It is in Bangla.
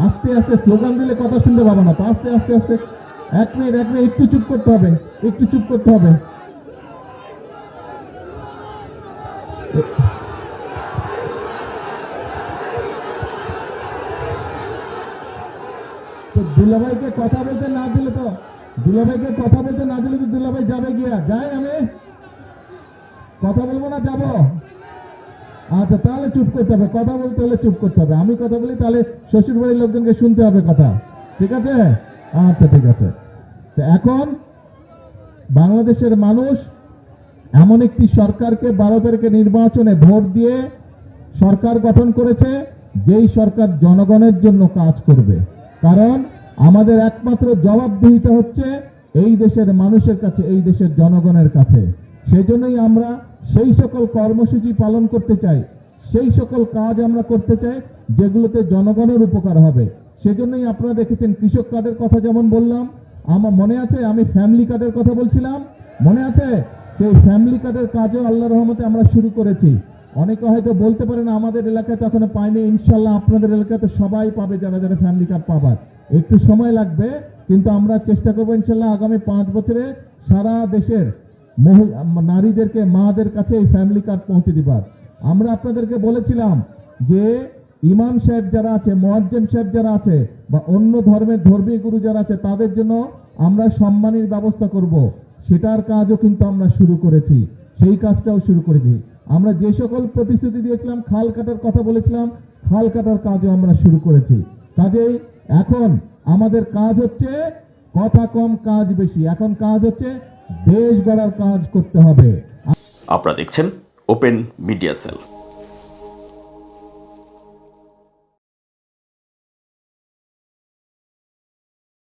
আস্তে আস্তে স্লোগান দিলে কথা শুনতে পাবো না, তো আস্তে আস্তে আস্তে। এক মিনিট একটু চুপ করতে হবে, একটু চুপ করতে হবে। তো দুলাভাইকে কথা বলতে না দিলে তো দুলাভাই যাবে গিয়া যায়, আমি কথা বলবো না, যাবো। আচ্ছা তাহলে চুপ করতে হবে, কথা বলতে হলে চুপ করতে হবে। আমি কথা বলি তাহলে শ্বশুর বাড়ির লোকজনকে শুনতে হবে কথা, ঠিক আছে? আচ্ছা ঠিক আছে। তো এখন বাংলাদেশের মানুষ এমন একটি সরকারকে 12 তারিখে নির্বাচনে ভোট দিয়ে সরকার গঠন করেছে, যেই সরকার জনগণের জন্য কাজ করবে। কারণ আমাদের একমাত্র জবাবদিহিতা হচ্ছে এই দেশের মানুষের কাছে, এই দেশের জনগণের কাছে। সেজন্যই আমরা সেই সকল কর্মসূচি পালন করতে চাই, সেই সকল কাজ আমরা করতে চাই যেগুলোতে জনগণের উপকার হবে। সেজন্যই আপনারা দেখেছেন কৃষক কার্ডের কথা যেমন বললাম, আমার মনে আছে আমি ফ্যামিলি কার্ডের কথা বলছিলাম, মনে আছে? সেই ফ্যামিলি কার্ডের কাজও আল্লাহর রহমতে আমরা শুরু করেছি। অনেকে হয়তো বলতে পারেন আমাদের এলাকায় তো এখনো পাইনি, ইনশাল্লাহ আপনাদের এলাকায় তো সবাই পাবে, যারা যারা ফ্যামিলি কার্ড পাবার। একটু সময় লাগবে, কিন্তু আমরা চেষ্টা করবো ইনশাল্লাহ আগামী 5 বছরে সারা দেশের নারীদেরকে, মাদের কাছে এই ফ্যামিলি কার্ড পৌঁছে দিবার। আমরা আপনাদেরকে বলেছিলাম যে ইমাম সাহেব যারা আছে, মুয়াজ্জিন সাহেব যারা আছে, বা অন্য ধর্মের ধর্মীয় গুরু যারা আছে, তাদের জন্য আমরা সম্মানের ব্যবস্থা করব। সেটার কাজও কিন্তু আমরা শুরু করেছি, সেই কাজটাও শুরু করেছি। আমরা যে সকল প্রতিশ্রুতি দিয়েছিলাম, খাল কাটার কথা বলেছিলাম, খাল কাটার কাজও আমরা শুরু করেছি। কাজেই এখন আমাদের কাজ হচ্ছে কথা কম কাজ বেশি, এখন কাজ হচ্ছে দেশ গড়ার কাজ করতে হবে। আপনারা দেখছেন ওপেন মিডিয়া সেল।